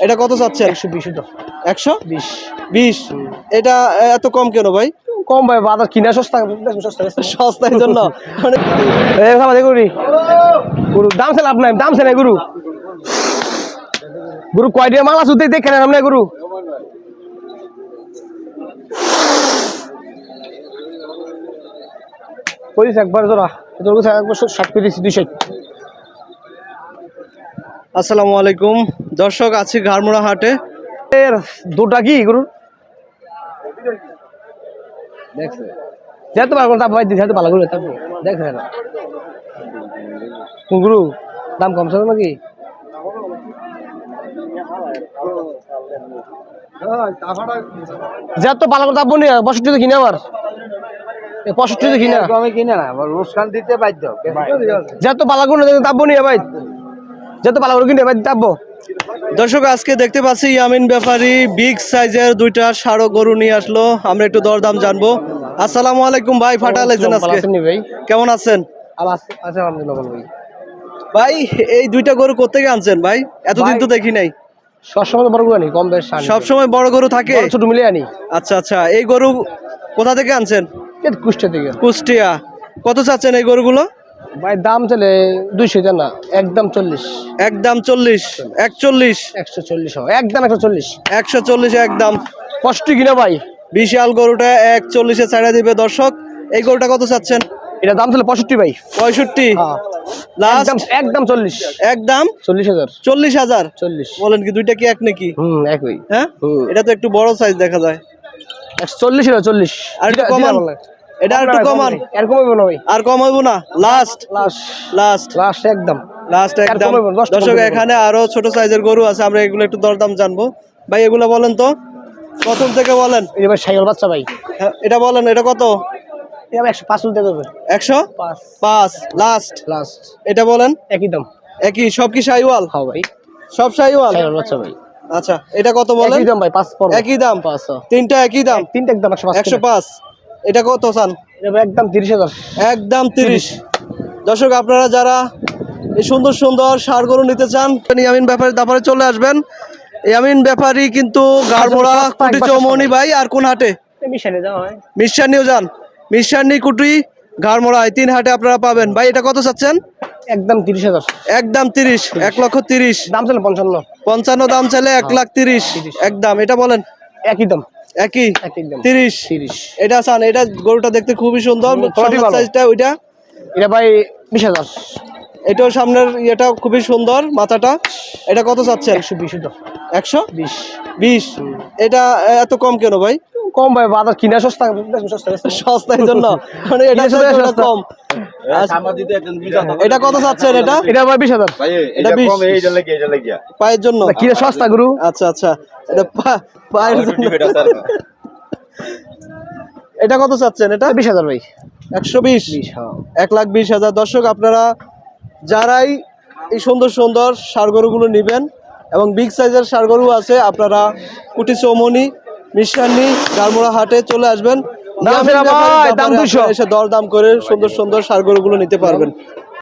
এটা কত চাচ্ছেন? 120 তো 120। এটা এত কম কেন ভাই? কম ভাই, বাজার কিনা সস্তা সস্তার জন্য গরু দাম ছে লাভ নাই, দাম ছে নাই গরু। গরু কয় দিয়ে মালা শুদ্ধ দেখে না আমরা গরু। পঁচিশ একবার জোড়া, একবার 60 করে দিচ্ছি 200। আসসালামু আলাইকুম দর্শক, আছি ঘাড়মুড়া হাটে। এর দুটা কি গরু দেখছে যেহেতু ভালো তাপ ভাই যেহেতু ভালো গরু থাকবো দেখছে না কোন গরু দাম কমছে নাকি? যেহেতু ভালো করে তাপ নি 65 কিনে আবার 65 কিনে আমি কিনে না লোকসান দিতে বাধ্য। যেহেতু ভালো করে তাপ নি ভাই, যেহেতু ভালো করে কিনে ভাই তাপবো। দর্শক আজকে দেখতে পাচ্ছি ইয়ামিন ব্যাপারী বিগ সাইজের দুইটা ষাঁড় গরু নিয়ে আসলো। আমরা একটু দরদাম জানবো। আসসালামু আলাইকুম ভাই, ফাটাল আছেন আজকে? ভাই কেমন আছেন? আলহামদুলিল্লাহ ভাই। ভাই এই দুইটা গরু কোত্থেকে আনছেন ভাই? এতদিন তো দেখি নাই। সবসময় বড় গরু আনি, কম বেশ সবসময় বড় গরু থাকে, ছোট মিলে আনি। আচ্ছা আচ্ছা, এই গরু কোথা থেকে আনছেন? কুষ্টিয়া থেকে। কুষ্টিয়া। কত চাচ্ছেন এই গরুগুলো? ভাই দাম চলে 200 না, একদম 40। একদম 40, 41, 140 একদম 140। 140 একদম। কষ্ট কিনা ভাই, বিশাল গরুটা 140-এ ছাড়া দিবে দর্শক। এই গরুটা কত চাচ্ছেন? এটা দাম চলে 65 ভাই। 65 লাস্ট? একদম 40। একদম 40,000। 40,000? 40 বলেন কি দুইটা কি এক নাকি? একই। হ্যাঁ, এটা তো একটু বড় সাইজ দেখা যায়। 140 না 40। আর একটু কমান, এটা আর একটু কমান। আর কমাইবো না ভাই, আর কম হইব না? লাস্ট লাস্ট লাস্ট লাস্ট একদম লাস্ট একদম। দর্শক এখানে আরো ছোট সাইজের গরু আছে, আমরা এগুলো একটু দরদাম জানবো। ভাই এগুলো বলেন তো, প্রথম থেকে বলেন। এই ভাই সাইকেল বাচ্চা ভাই, হ্যাঁ, এটা বলেন, এটা কত? এটা 105 উঠতে দেবে। 105 লাস্ট। লাস্ট এটা বলেন। একই দাম। একই? সব কি শাইওয়াল? হ্যাঁ ভাই, সব শাইওয়াল। সাইকেল বাচ্চা ভাই। আচ্ছা, এটা কত বলেন? একই দাম ভাই, 5 পড়বে। একই দাম? 5। তিনটা একই দাম? তিনটা একদম 105। 105। এটা কত চান? এটা ভাই একদম 30,000। একদম 30। দর্শক আপনারা যারা এই সুন্দর সুন্দর ষাঁড় গরু নিতে চান, ইয়ামিন ব্যাপারী দাপারে চলে আসবেন। ইয়ামিন ব্যাপারী কিন্তু ঘাড়মোড়া, কুটি, চৌমনি ভাই। আর কোন হাটে? মিশানে যাওয়া হয়, মিশানিও যান। মিশানি, কুটি, ঘাড়মোড়া, এই 3 হাটে আপনারা পাবেন। ভাই এটা কত চাচ্ছেন? একদম 30,000। একদম 30, 1,30,000। দাম চলে 55। 55 দাম চাইলে 1,30,000 একদম। এটা বলেন। একই দাম। একই? একই দাম 30। এটা চান? এটা গরুটা দেখতে খুবই সুন্দর, সামনের সাইজটা ওইটা। এটা ভাই 20,000। এটাও সামনের ইয়েটা খুবই সুন্দর, মাথাটা। এটা কত চাচ্ছেন? 120 তো 120। এটা এত কম কেন ভাই? কম ভাই, বাজার কিনা সস্তা সস্তার জন্য মানে এটা কম। এটা কত চাচ্ছেন? এটা ভাই 20,000। এটা 20 পায়ের জন্য কিনা সস্তা গরু। আচ্ছা আচ্ছা, এটা পায়ের জন্য। এটা কত চাচ্ছেন? এটা 20,000 ভাই। 120, 1,20,000। দর্শক আপনারা যারাই এই সুন্দর সুন্দর ষাঁড় গরুগুলো নেবেন এবং বিগ সাইজের ষাঁড় গরু আছে, আপনারা কুটি, চৌমনি, মিশানি, ঘাড়মোড়া হাটে চলে আসবেন। এসে দরদাম করে সুন্দর সুন্দর ষাঁড় গরুগুলো নিতে পারবেন।